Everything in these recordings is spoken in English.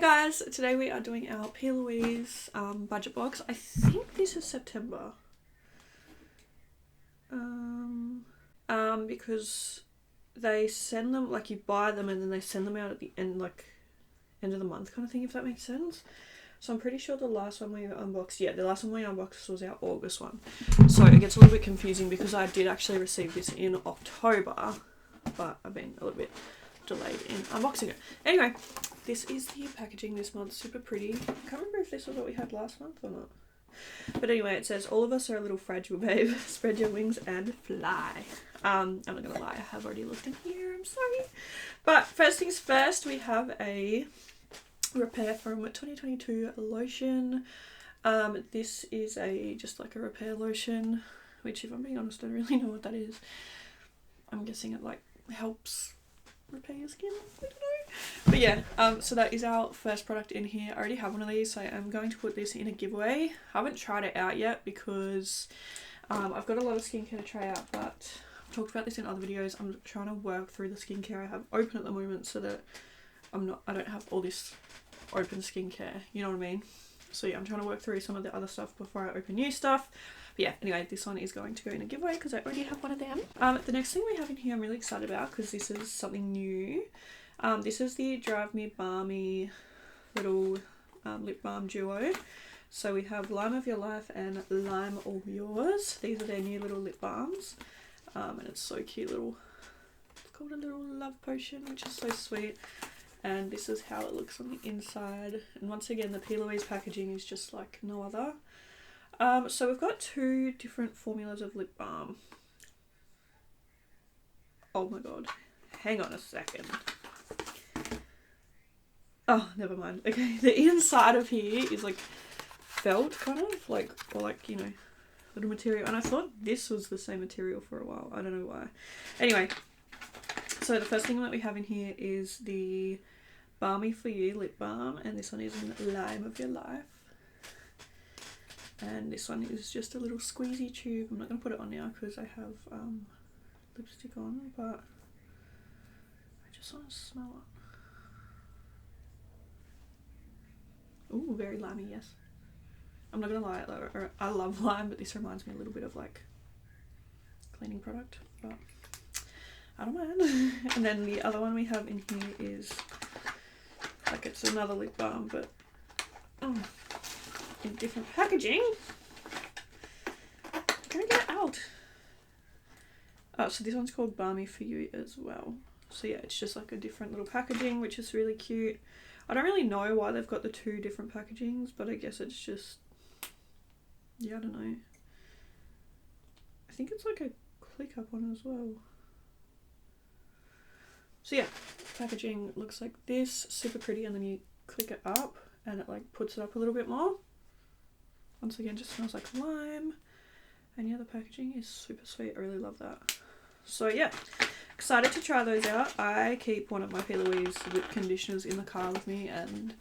Hey guys, today we are doing our Plouise budget box. I think this is September. Because they send them, like, you buy them and then they send them out at the end, like, end of the month kind of thing, if that makes sense. So I'm pretty sure the last one we unboxed, the last one we unboxed was our August one. So it gets a little bit confusing because I did actually receive this in October, but I've been a little bit delayed in unboxing it. Anyway, this is the packaging this month, super pretty. I can't remember if this was what we had last month or not. But anyway, it says, all of us are a little fragile, babe. Spread your wings and fly. I'm not gonna lie, I have already looked in here, I'm sorry. But first things first, we have a Repair from 2022 lotion. This is just like a repair lotion, which if I'm being honest, I don't really know what that is. I'm guessing it like helps repair your skin, I don't know. But yeah, so that is our first product in here. I already have one of these, so I'm going to put this in a giveaway. I haven't tried it out yet because I've got a lot of skincare to try out, but I've talked about this in other videos. I'm trying to work through the skincare I have open at the moment so that I don't have all this open skincare, you know what I mean? So yeah, I'm trying to work through some of the other stuff before I open new stuff. But yeah, anyway, this one is going to go in a giveaway because I already have one of them. The next thing we have in here I'm really excited about because this is something new. This is the Drive Me Balmy little lip balm duo. So we have Lime of Your Life and Lime All Yours. These are their new little lip balms. And it's so cute little, it's called a little love potion, which is so sweet. And this is how it looks on the inside. And once again, the Plouise packaging is just like no other. So we've got two different formulas of lip balm. Oh my god. Hang on a second. Oh, never mind. Okay, the inside of here is like felt kind of, like, or like, you know, little material. And I thought this was the same material for a while. I don't know why. Anyway, so the first thing that we have in here is the Balmy For You lip balm, and this one is in Lime of Your Life. And this one is just a little squeezy tube. I'm not going to put it on now because I have lipstick on, but I just want to smell it. Ooh, very limey, yes. I'm not going to lie, I love lime, but this reminds me a little bit of like cleaning product, but I don't mind. And then the other one we have in here is like, it's another lip balm, but in different packaging. I'm gonna get it out. Oh, so this one's called Balmy For You as well. So yeah, it's just like a different little packaging, which is really cute. I don't really know why they've got the two different packagings, but I guess it's just, yeah, I don't know. I think it's like a click up one as well. So yeah, packaging looks like this, super pretty, and then you click it up and it like puts it up a little bit more. Once again, just smells like lime. And yeah, the packaging is super sweet. I really love that. So yeah, excited to try those out. I keep one of my Plouise lip conditioners in the car with me and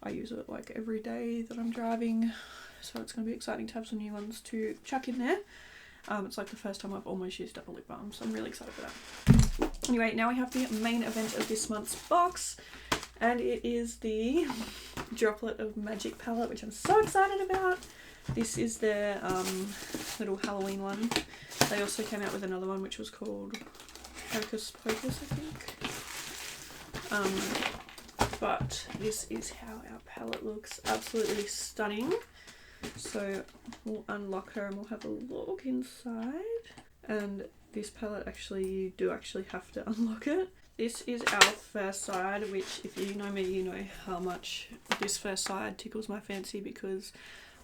I use it like every day that I'm driving. So it's going to be exciting to have some new ones to chuck in there. It's like the first time I've almost used up a lip balm, so I'm really excited for that. Anyway, now we have the main event of this month's box, and it is the Droplet of Magic palette, which I'm so excited about. This is their little Halloween one. They also came out with another one which was called Hocus Pocus, I think. But this is how our palette looks. Absolutely stunning. So we'll unlock her and we'll have a look inside. And this palette, actually, you do actually have to unlock it. This is our first side, which if you know me, you know how much this first side tickles my fancy because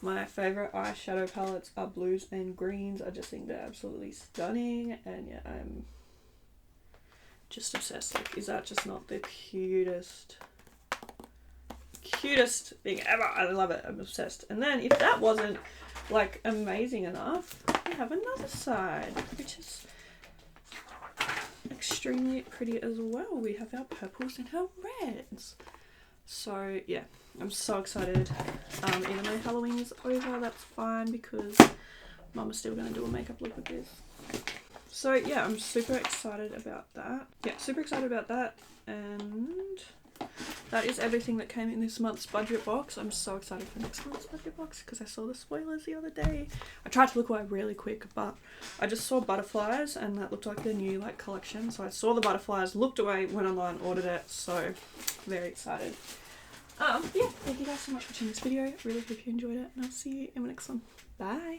my favourite eyeshadow palettes are blues and greens. I just think they're absolutely stunning, and yeah, I'm just obsessed. Like, is that just not the cutest thing ever? I love it. I'm obsessed. And then if that wasn't like amazing enough, we have another side which is extremely pretty as well. We have our purples and our reds. So yeah, I'm so excited. Even though Halloween is over, that's fine because Mum is still going to do a makeup look with this. So yeah, I'm super excited about that. Yeah, super excited about that. And that is everything that came in this month's budget box. I'm so excited for next month's budget box because I saw the spoilers the other day. I tried to look away really quick, but I just saw butterflies and that looked like the new like collection. So I saw the butterflies, looked away, went online, ordered it. So very excited. Yeah, thank you guys so much for watching this video. Really hope you enjoyed it, and I'll see you in the next one. Bye.